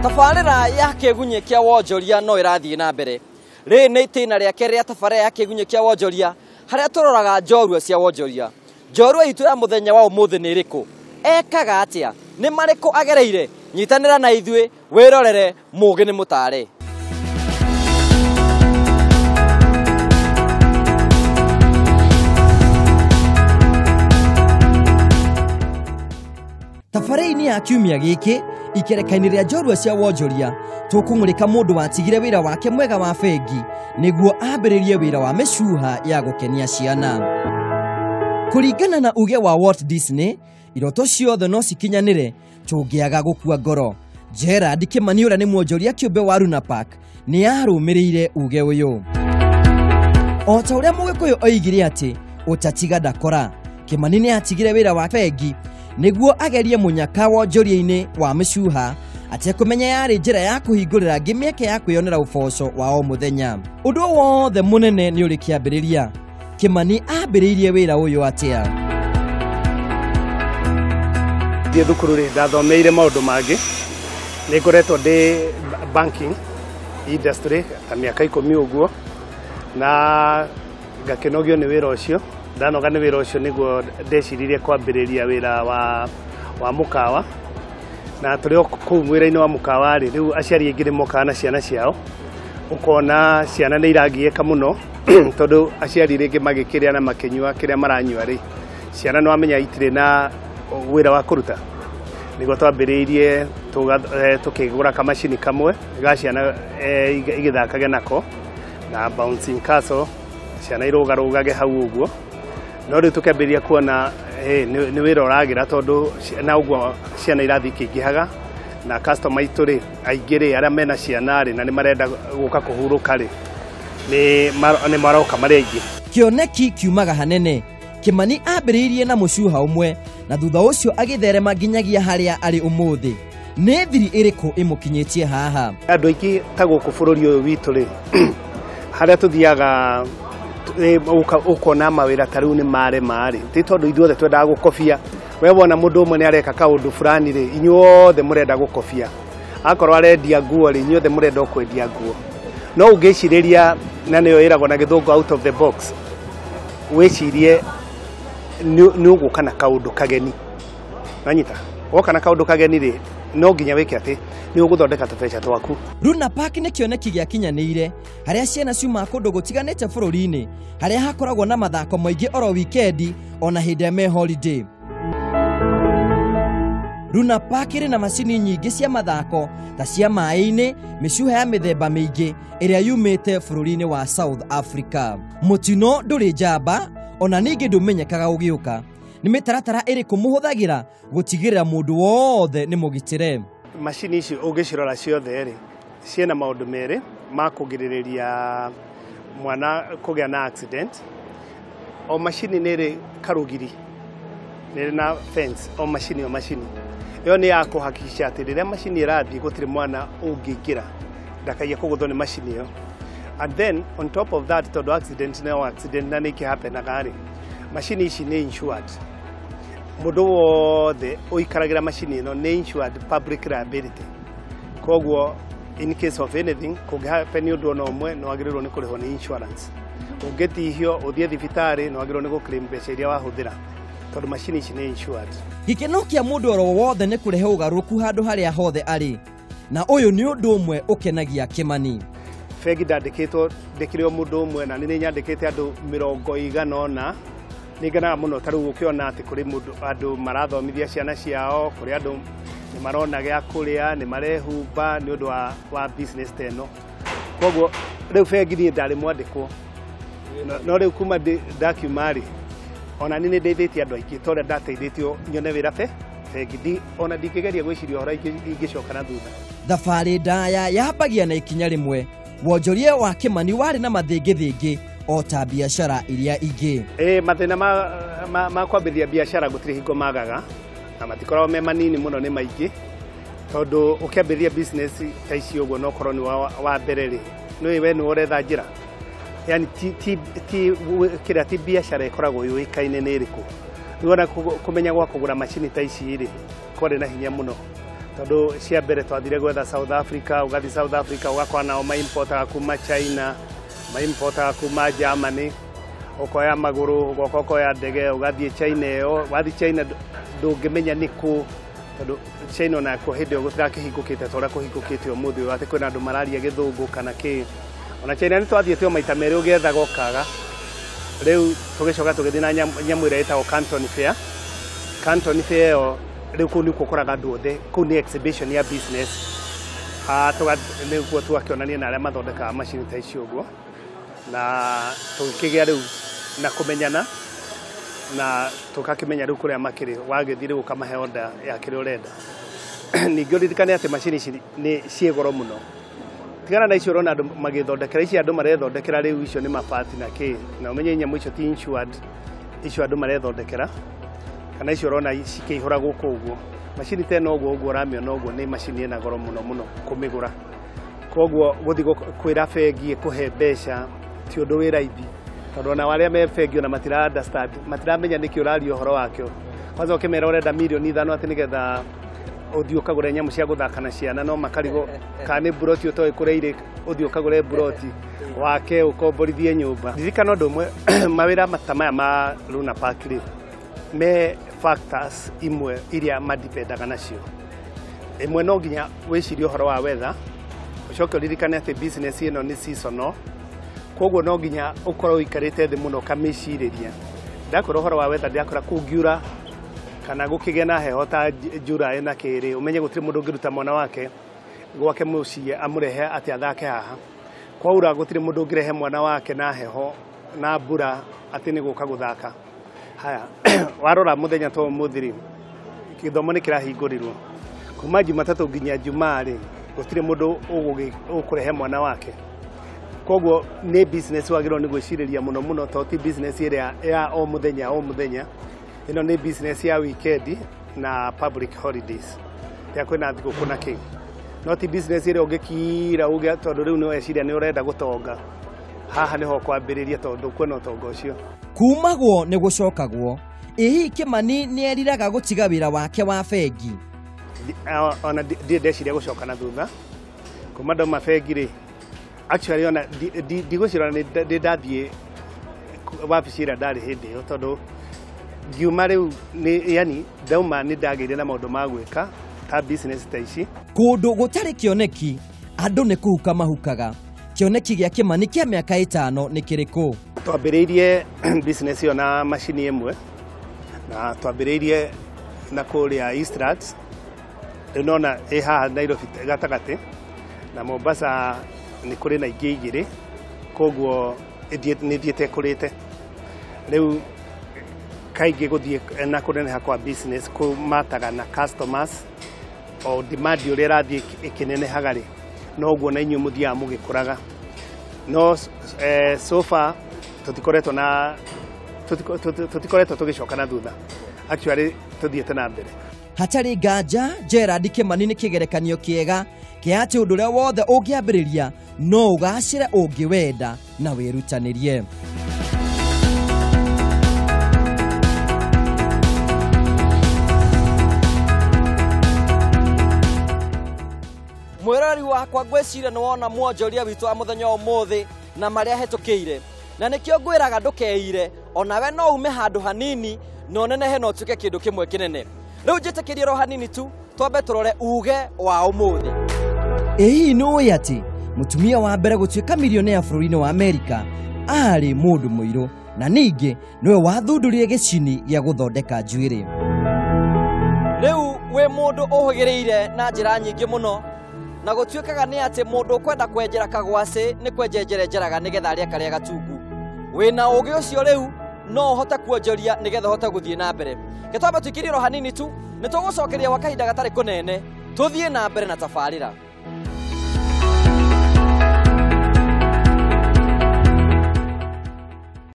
Tabarĩra ya kĩgunyĩ kĩa wonjoria no ĩrathiĩ na mbere. Rĩ nĩ itĩna rĩa kerĩ ya tabarĩra ya kĩgunyĩ kĩa wonjoria harĩa tũroraga njorua cia wonjoria. Njorua itũ ya mũthenya wa ũmũthĩ nĩ ĩrĩkũ? Ekaga atĩa? Nĩ marĩkũ agereire? Nyitanĩra na ithuĩ wĩrorere mũũgĩ nĩ mũtare. Tabarĩra-inĩ ya kiumia gĩkĩ ikerekainĩ rĩa njorua cia wonjoria tũkũmũrĩka mũndũ watigire wĩra wake mwega wa bengi nĩguo ambĩrĩrie wĩra wa mĩcuha ya gũkenia ciana. Kũringana na uge wa Walt Disney, iroto ciothe no cikinyanĩre tũngĩaga gũkua ngoro. Gerard Kimani ũrĩa nĩ mwonjoria kĩũmbe wa Luna Park nĩ arũmĩrĩire uge ũyũ. O ta ũrĩa Mũgĩkũyũ oigire atĩ ũtatiga ndakora, Kimani nĩ atigire wĩra wa bengi nĩguo agerie mũnyaka wonjoria-inĩ wa mĩcuha atekũmenya yarĩ njĩra ya kũhingũrĩra angĩ mĩeke ya kwĩyonera ũboco wa o mũthenya. Ũndũ wothe mũnene nĩ ũrĩ kĩambĩrĩria. Kimani ambĩrĩirie wĩra ũyũ atĩa? Thiĩ thukuru rĩ ndathomeire maũndũ mangĩ. Nĩ ngoretwo ndĩ banking industry ta mĩaka 10 ũguo na ngakenogio nĩ wĩra ũcio. Ndanoga nĩ wĩra ũcio nĩguo ndeciririe kwambĩrĩria wĩra wa mũkawa. Na tũrĩ kũu wĩra-inĩ wa mũkawa rĩ rĩu aciari aingĩ nĩ mokaga na ciana ciao. Ũkona ciana nĩ iragiĩka mũno tondũ aciari rĩngĩ magĩkĩrĩa na makĩnyua kĩrĩa maranyua rĩ ciana nĩ wamenya itirĩ na wĩra wa kũruta. Nĩguo twambĩrĩirie tũkĩgũra kamacini kamwe ga ciana igĩthakage nako na bouncing castle ciana irũgarũgage hau ũguo. No rĩu tũkĩambĩrĩria kuona nĩ wĩra ũragĩra tondũ na ũguo ciana irathiĩ ikĩingĩhaga na customer itũ rĩ aingĩ rĩ arĩa mena ciana rĩ na nĩ marenda gũka kũhurũka rĩ nĩ maroka marĩ aingĩ. Kĩoneki kiumaga hanene. Kimani ambĩrĩirie na mũcuha ũmwe na thutha ũcio agĩtherema nginyagia harĩa arĩ ũmũthĩ. Nĩ thiri ĩrĩkũ ĩmũkinyĩtie haha? Andũ aingĩ ta gũkũ bũrũri ũyũ witũ rĩ harĩa tũthiaga ũkona mawĩra ta rĩu nĩ marĩ ti tondũ ithuothe twendaga gũkobia. We wona mũndũ ũmwe nĩ areka kaũndũ fulani rĩ inyuothe mũrenda gũkobia. Akorwo arendia nguo rĩ inyuothe mũrenda kwendia nguo. No ũngĩcirĩria na nĩyo ĩragwo na gĩthũngũ out of the box wĩcirie nĩ ũgũka na kaũndũ kageni. Nanyita woka na kaũndũ kageni rĩ no nginya wĩke atĩ nĩ ũgũthondeka tũbeca twaku. Luna Park nĩ kĩoneki gĩakinyanĩire harĩa ciana ciuma kũndũ gũtiganĩte bũrũri-inĩ harĩa hakoragwo na mathako maingĩ oro wikendi ona hĩndĩ ya me holiday. Luna Park ĩrĩ na macini nyingĩ cia mathako ta cia maĩ-inĩ, mĩcuha ya mĩthemba mĩingĩ ĩrĩa yumĩte bũrũri-inĩ wa South Africa. Mũtino ndũrĩ njamba ona ningĩ ndũmenyekaga ũgĩũka. Nĩ mĩtaratara ĩrĩkũ mũhũthagĩra gũtigĩrĩra mũndũ wothe nĩ mũgitĩre? Macini ici ũngĩcirora ciothe rĩ ciena maũndũ merĩ ma kũgirĩrĩria mwana kũgĩa na accident. O macini nĩ ĩrĩ karũgiri nĩ na fence o macini ĩyo nĩ ya kũhakikisha atĩ rĩrĩa macini ĩrathiĩ gũtirĩ mwana ũngĩingĩra ndakaige kũgũthwo nĩ macini ĩyo. And then on top of that tondũ accident na nĩ ikĩhapenaga rĩ macini ici nĩ insured. Mũndũ wothe ũikaragĩra macini ĩno nĩ insured public liability. Koguo in case of anything kũngĩhape nĩ ũndũ ona ũmwe no wagĩrĩirwo nĩ kũrĩhwo nĩ insurance. Ũngĩtihio ũthiĩ thibitarĩ no wagĩrĩirwo nĩ gũclaim mbeca iria wahũthĩra tondũ macini ici nĩ insured. Gĩkeno kĩa mũndũ oro wothe nĩ kũrehe ũgarũrũku handũ harĩa hothe arĩ na ũyũ nĩ ũndũ ũmwe ũkenagia Kimani. Bengi ndandĩkĩre o mũndũ ũmwe na nĩ nyandĩkĩte andũ 100 nĩ ngenaga mũno ta rĩu ũkĩona atĩ kũrĩ andũ marathomithia ciana ciao kũrĩ andũ nĩ marona gĩa kũrĩa nĩ marehumba nĩ ũndũ wa business ta ĩno. Koguo rĩu bengi niĩ ndarĩ mwandĩkwo no rĩu kuma ndakiuma rĩ ona niĩ nĩ ndeithĩtie andũ aingĩ tondũ ndateithĩtio nyone wĩra bengi ona ndingĩgeria gwĩciria ũhoro ingĩcoka na thutha. Thabarĩ ndaya yambagia na ikinya rĩmwe. Wonjoria wa Kimani warĩ na mathĩngĩthĩngĩ o ta biacara iria ingĩ. Mathĩna ma kwambĩrĩria biacara gũtirĩ hingo magaga na matikoragwo me manini mũno nĩ maingĩ tondũ ũkĩambĩrĩria business ta ici ũguo no korwo nĩ wa mbere rĩ nĩ we nĩ ũretha njĩra. Yani ti biacara ĩkoragwo yũĩkaine nĩ ĩrĩkũ. Nĩ wona kũmenya gwa kũgũra macini ta ici rĩ kwarĩ na hinya mũno tondu cia mbere twathire gwetha South Africa, ugathi South Africa ugakora nao maimportaga kuma China, maimportaga kuma Germany, ukoya maguru, ugokoya ndege, ugathie China iyo, wathi China ndungimenya niku tondu China na ko hindi gutirakihingukite tora kuhingukite umuthi wate kwina andu mararia githungu kana ki ona China ni twathiete o maita meri ugetha gokaga riu tugicoka tugithii na nyamu ira itagwo Canton Fair. Canton Fair iyo riu kuu nikuo koraga andu othe, kuu ni exhibition ya business, niguo twakionania na aria mathondekaga macini ta icio uguo, na tugikigia riu na kumenyana na tukakimenya riu kuria makiri, wagithii riu ukamahe order ya kiri urenda. Ningi uririkane ati macini ici ni cie goro muno, tigana na icio urona andu magithondekera ici, andu marethondekera riu icio ni mabati na ki, na umenye nyamu icio ti insured, icio andu marethondekera kana icio urona cikihura guku uguo. Macini teno uguo uramiona uguo ni macini ina goro muno muno kumigura, koguo guthi kwira bengi ikuhe mbeca ti undu wi raithi, tondu ona waria me bengi ona matira understand, matiramenya niki urario horo wakio. Kwanza ukimera urenda milioni 5 ati nigetha uthii ukagure nyamu cia guthaka na ciana, no makarigo kana buroti utoe kureire uthii ukagure buroti wake ukomborithie nyumba. Ririkana undu umwe mawira matamaya ma Luna Park me factors imwe iria madipendaga nacio. Imwe no nginya wicirie uhoro wa weather, ucoke uririkane ati business ino ni seasonal, koguo no nginya ukorwo ikarite thi muno kamiciriria. Ndakora uhoro wa weather ndakora kungiura kana gukigia na heho ta njura ina kiri, umenye gutiri mundu ngiruta mwana wake gwake muciĩ amurehe ati athake haha. Kwaura gutiri mundu ngirehe mwana wake na heho na mbura ati ni guka guthaka. Haya warora muthenya to muthiri githomo ni kirahingurirwo kuma Jumatatu nginya Jumaa ri, gutiri mundu ukurehe mwana wake. Koguo ni business wagirwo ni gwiciriria muno muno, to ti business iria ya o muthenya, ino ni business ya weekend na public holidays ya kwina thiguku na ki, no ti business iria ungikira uge tondu riu ni weciria ni urenda gutonga. Haha niho kwambiriria tondu kwena utonga ucio. Kumagwo ni gucokagwo. Ihi Kimani ni eriraga gutiga wira wake wa bengi. Ona ndeciria gucoka na thutha kuma ndauma bengi ri, actually ona ndigwicira ni ndathie wabici ira ndari hindi iyo, tondu ngiuma riu ni yani ndauma ni ndagire na maundu ma gwika ta business ta ici. Kundu gutari kioneki andu ni kuhuka mahukaga. Kioneki gia Kimani kia miaka 5 ni kiriku? Twambiriirie business iyo na macini imwe, na twambiriirie na kuria Eastlands, nona haha Nairobi gatagati na Mombasa ni kuri na ingi igiri, koguo ni thiete kurite riu kaingi guthie na kuneneha kwa business kumataga na customers o demand uria rathie ikinenehaga ri, noguo na inyu muthia mugikuraga. No so far tutikoretwo tugicoka na thutha, actually tuthiete na mbere. Hatari nganja Gerard Kimani ni kigerekanio kiega kia ati undu uria wothe ungiambiriria no ugacire ungiwenda na wirutanirie. Mwirori wakwa ngwiciria ni wona mwonjoria witu wa muthenya umuthi na maria hetukiire, na nikio ngwiraga ndukeire onawe no ume handu hanini no nenehe no tuke kindu kimwe kinene. Riu njitikirie ro hanini tu twambe turore uge wa umuthi. Ehi no yati mutumia wa mbere gutuika milionea bururi-ini wa Amerika ari mundu muiru, na ningi niwe wathundurire gicini gia guthondeka njuiri. Riu we mundu uhugireire na njira nyingi muno, na gutuikaga ni ati mundu kwenda kwenjera kagwasi ni kwenjenjere njeraga nigetha aria karia gatungu. Wina ugi ucio riu no hote kuonjoria nigetha hote guthie na mbere. Ketwamba twikiriro hanini tu nitugucokeria wa kahinda gatari kunene tuthie na mbere na tafarira.